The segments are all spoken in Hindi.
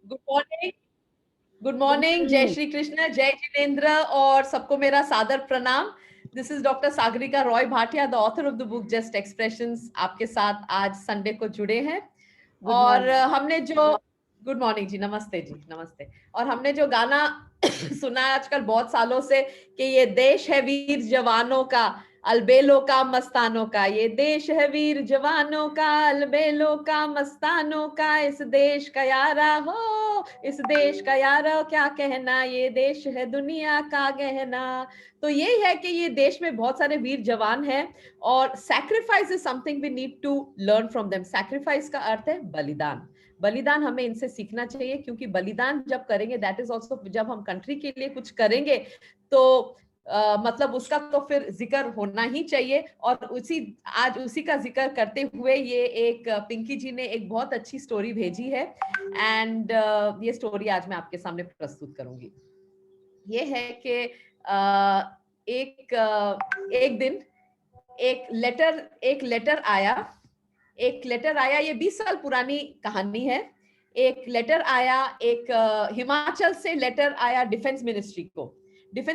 Good morning. Good good morning. जय मॉर्निंग। श्री कृष्ण, जय जिनेन्द्र और सबको मेरा सादर प्रणाम। This is doctor Sagarika Roy Bhatia, the author of the book just expressions, आपके साथ आज संडे को जुड़े हैं। गुड और मॉर्निंग। हमने जो गुड मॉर्निंग जी, नमस्ते जी, नमस्ते। और हमने जो गाना सुना है आजकल बहुत सालों से कि ये देश है वीर जवानों का, अलबेलों का, मस्तानों का, ये देश है वीर जवानों का, अलबेलों का, मस्तानों का, इस देश का यारा हो, इस देश का यारा क्या कहना, ये देश है दुनिया का गहना। तो यही है कि ये देश में बहुत सारे वीर जवान हैं और sacrifice is something we need to learn from them. Sacrifice का अर्थ है बलिदान। बलिदान हमें इनसे सीखना चाहिए, क्योंकि बलिदान जब करेंगे, दैट इज ऑल्सो, जब हम कंट्री के लिए कुछ करेंगे तो मतलब उसका तो फिर जिक्र होना ही चाहिए। और आज उसी का जिक्र करते हुए ये एक पिंकी जी ने एक बहुत अच्छी स्टोरी भेजी है एंड ये स्टोरी आज मैं आपके सामने प्रस्तुत करूंगी। ये है कि एक दिन एक लेटर आया। ये 20 साल पुरानी कहानी है। एक लेटर आया, एक हिमाचल से लेटर आया डिफेंस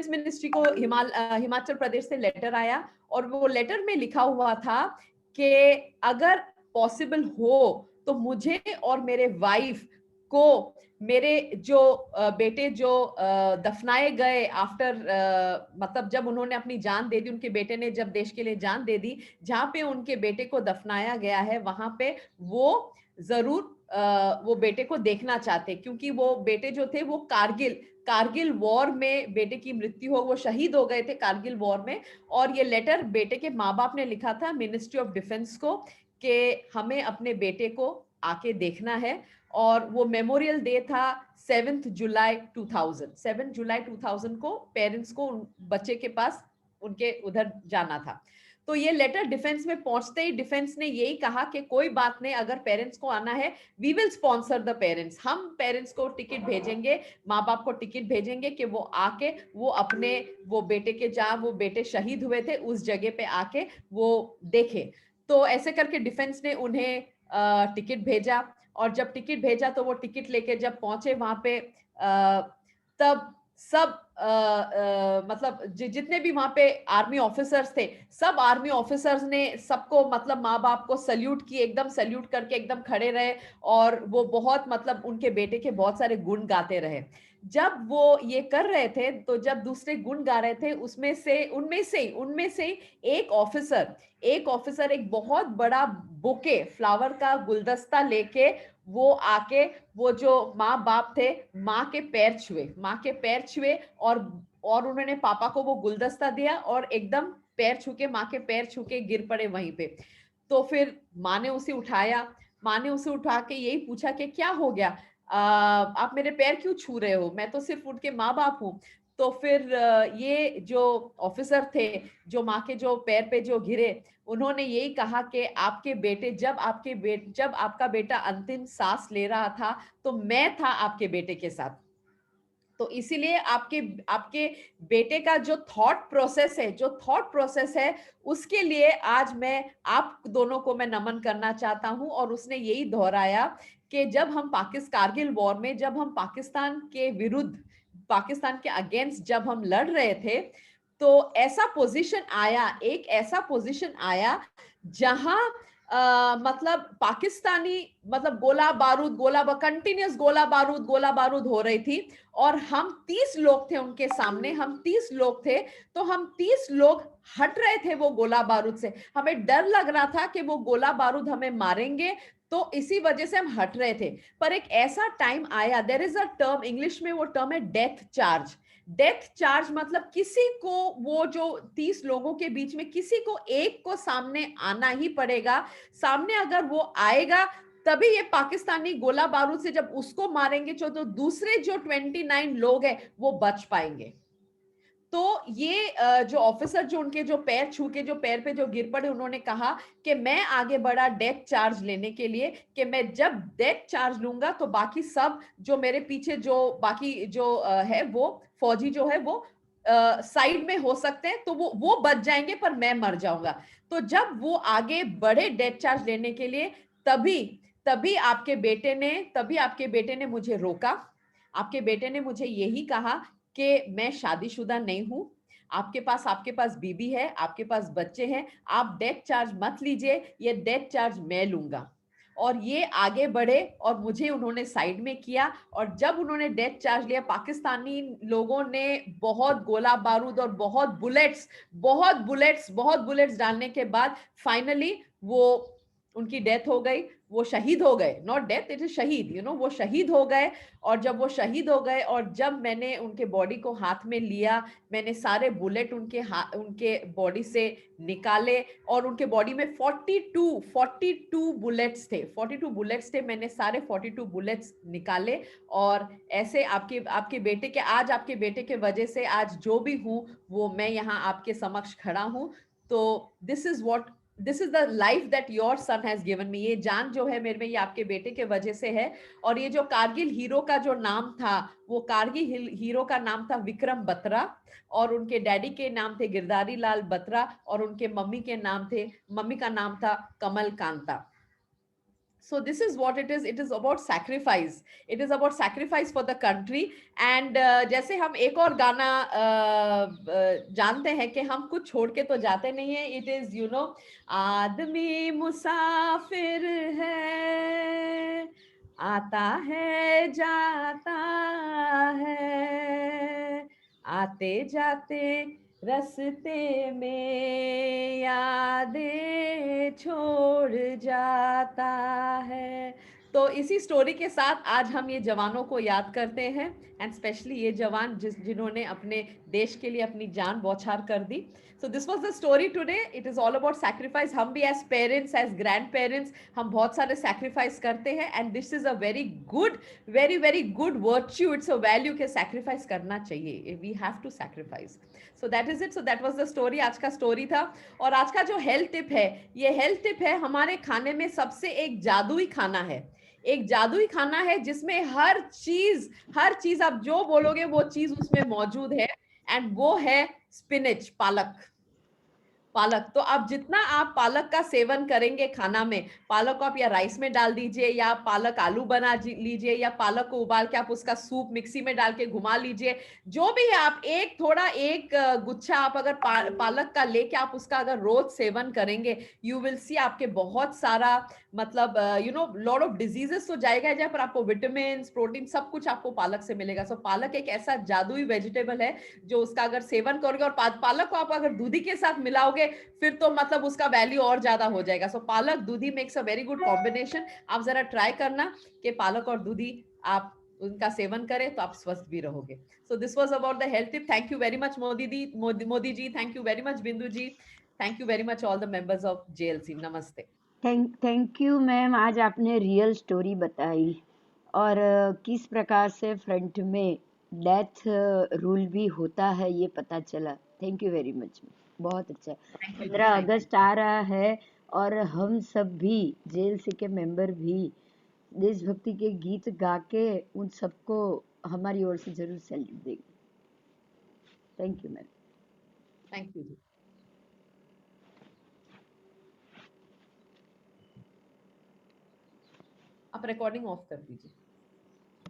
मिनिस्ट्री को हिमाचल प्रदेश से लेटर आया। और वो लेटर में लिखा हुआ था कि अगर पॉसिबल हो तो मुझे और मेरे वाइफ को, मेरे जो बेटे जो दफनाए गए आफ्टर, मतलब जब उन्होंने अपनी जान दे दी, उनके बेटे ने जब देश के लिए जान दे दी, जहां पे उनके बेटे को दफनाया गया है वहां पे वो जरूर वो बेटे को देखना चाहते, क्योंकि वो बेटे जो थे वो कारगिल वॉर में बेटे की मृत्यु हो, वो शहीद हो गए थे कारगिल वॉर में। और ये लेटर बेटे के माँ बाप ने लिखा था मिनिस्ट्री ऑफ डिफेंस को कि हमें अपने बेटे को आके देखना है। और वो मेमोरियल डे था 7 जुलाई 2000। 7 जुलाई 2000 को पेरेंट्स को बच्चे के पास उनके उधर जाना था। तो ये लेटर डिफेंस में पहुंचते ही डिफेंस ने यही कहा कि कोई बात नहीं, अगर पेरेंट्स को आना है we will sponsor the parents. हम पेरेंट्स को टिकट भेजेंगे, माँ बाप को टिकट भेजेंगे कि वो आके वो अपने वो बेटे के, जहाँ वो बेटे शहीद हुए थे उस जगह पे आके वो देखे। तो ऐसे करके डिफेंस ने उन्हें टिकट भेजा। और जब टिकट भेजा तो वो टिकट लेके जब पहुंचे वहां पे तब सब मतलब जितने भी वहां पे आर्मी ऑफिसर्स थे, सब आर्मी ऑफिसर्स ने सबको, मतलब माँ बाप को सल्यूट किए, एकदम सल्यूट करके एकदम खड़े रहे। और वो बहुत, मतलब उनके बेटे के बहुत सारे गुण गाते रहे। जब वो ये कर रहे थे तो जब दूसरे गुण गा रहे थे उनमें से एक ऑफिसर एक बहुत बड़ा बुके, फ्लावर का गुलदस्ता लेके वो आके वो जो माँ बाप थे, माँ के पैर छुए और उन्होंने पापा को वो गुलदस्ता दिया और एकदम पैर छू के, माँ के पैर छू के गिर पड़े वहीं पे। तो फिर माँ ने उसे उठाया। माँ ने उसे उठा के यही पूछा कि क्या हो गया, आप मेरे पैर क्यों छू रहे हो, मैं तो सिर्फ उनके माँ बाप हूँ। तो फिर ये जो ऑफिसर थे, जो माँ के जो पैर पे जो गिरे, उन्होंने यही कहा कि आपके बेटे, जब आपका बेटा अंतिम सांस ले रहा था तो मैं था आपके बेटे के साथ। तो इसीलिए आपके आपके बेटे का जो थॉट प्रोसेस है उसके लिए आज मैं आप दोनों को मैं नमन करना चाहता हूं। और उसने यही दोहराया कि जब हम कारगिल वॉर में, जब हम पाकिस्तान के विरुद्ध, पाकिस्तान के अगेंस्ट जब हम लड़ रहे थे, तो एक ऐसा पोजीशन आया जहां मतलब पाकिस्तानी, मतलब कंटिन्यूस गोला बारूद हो रही थी। और हम 30 लोग थे उनके सामने, हम 30 लोग थे। तो हम 30 लोग हट रहे थे वो गोला बारूद से, हमें डर लग रहा था कि वो गोला बारूद हमें मारेंगे, तो इसी वजह से हम हट रहे थे। पर एक ऐसा टाइम आया, there is a term English में, वो टर्म है डेथ चार्ज। मतलब किसी को, वो जो 30 लोगों के बीच में किसी को एक को सामने आना ही पड़ेगा। सामने अगर वो आएगा तभी ये पाकिस्तानी गोला बारूद से जब उसको मारेंगे तो दूसरे जो 29 लोग हैं वो बच पाएंगे। तो ये जो ऑफिसर, जो उनके जो पैर छू के, जो पैर पे जो गिर पड़े, उन्होंने कहा कि मैं आगे बढ़ा डेथ चार्ज लेने के लिए, कि मैं जब डेथ चार्ज लूंगा तो बाकी सब जो मेरे पीछे जो बाकी जो है वो फौजी जो है वो साइड में हो सकते हैं, तो वो बच जाएंगे पर मैं मर जाऊंगा। तो जब वो आगे बढ़े डेथ चार्ज लेने के लिए, तभी तभी आपके बेटे ने मुझे रोका। आपके बेटे ने मुझे यही कहा कि मैं शादीशुदा नहीं हूं, आपके पास बीबी है, आपके पास बच्चे हैं, आप डेथ चार्ज मत लीजिए, ये डेथ चार्ज मैं लूंगा। और ये आगे बढ़े और मुझे उन्होंने साइड में किया। और जब उन्होंने डेथ चार्ज लिया, पाकिस्तानी लोगों ने बहुत गोला बारूद और बहुत बुलेट्स डालने के बाद फाइनली वो उनकी डेथ हो गई। वो शहीद हो गए, नॉट डेथ, इट इज शहीद, वो शहीद हो गए। और जब वो शहीद हो गए और जब मैंने उनके बॉडी को हाथ में लिया, मैंने सारे बुलेट उनके बॉडी से निकाले। और उनके बॉडी में 42 बुलेट्स थे, 42 बुलेट्स थे, मैंने सारे 42 बुलेट्स निकाले। और ऐसे आपके बेटे के आज आपके बेटे के वजह से आज जो भी हूं वो मैं यहाँ आपके समक्ष खड़ा हूं। तो this is the life that your son has given me. ये जान जो है मेरे में, ये आपके बेटे के वजह से है। और ये जो कारगिल हीरो का जो नाम था, वो कारगिल हीरो का नाम था विक्रम बत्रा। और उनके डैडी के नाम थे गिरधारी लाल बत्रा। और उनके मम्मी का नाम था कमल Kanta. So this is what it is. It is about sacrifice. It is about sacrifice for the country. And जैसे हम एक और गाना जानते हैं कि हम कुछ छोड़ के तो जाते नहीं है। It is आदमी मुसाफिर है, आता है जाता है, आते जाते रस्ते में यादें छोड़ जाता है। तो इसी स्टोरी के साथ आज हम ये जवानों को याद करते हैं। एंड स्पेशली ये जवान जिन्होंने अपने देश के लिए अपनी जान बौछार कर दी। So this was the story today. It is all about sacrifice. हम भी as parents, as grandparents, हम बहुत सारे सैक्रिफाइस करते हैं। And this is a very very good virtue. It's a value के सैक्रिफाइस करना चाहिए। We have to sacrifice. So that is it. So that was the story. आज का स्टोरी था। और आज का जो हेल्थ टिप है, ये हेल्थ टिप है हमारे खाने में सबसे एक जादुई खाना है। एक जादुई खाना है जिसमें हर चीज आप जो बोलोगे वो चीज उसमें मौजूद है। एंड वो है स्पिनिच, पालक। तो आप जितना आप पालक का सेवन करेंगे खाना में, पालक को आप या राइस में डाल दीजिए, या पालक आलू बना लीजिए, या पालक को उबाल के आप उसका सूप मिक्सी में डाल के घुमा लीजिए। जो भी है, आप एक गुच्छा आप अगर पालक का लेके आप उसका अगर रोज सेवन करेंगे, यू विल सी आपके बहुत सारा मतलब लॉट ऑफ डिजीजेस तो जाएगा जहाँ पर आपको विटामिन, प्रोटीन, सब कुछ आपको पालक से मिलेगा। सो पालक एक ऐसा जादुई वेजिटेबल है जो उसका अगर सेवन करोगे, और पालक को आप अगर दूधी के साथ मिलाओगे, फिर तो मतलब उसका वैल्यू और ज्यादा हो जाएगा। So palak dudhi makes a very good combination. आप जरा ट्राई करना कि पालक और दूधी आप उनका सेवन करें तो आप स्वस्थ भी रहोगे। So this was about the health tip. Thank you very much Modi ji, thank you very much Bindu ji, thank you very much all the members of JLC. नमस्ते। थैंक यू मैम, आज आपने रियल स्टोरी बताई और किस प्रकार से फ्रंट में डेथ रूल भी होता है ये पता चला। थैंक यू वेरी मच, बहुत अच्छा। थैंक यू जी, 15 थैंक यू। अगस्त आ रहा है और हम सब भी जेएलसी के मेंबर भी देशभक्ति के गीत गा के उन सबको हमारी ओर से जरूर सैल्यूट देंगे। Thank you ma'am. Thank you जी। आप रिकॉर्डिंग ऑफ कर दीजिए।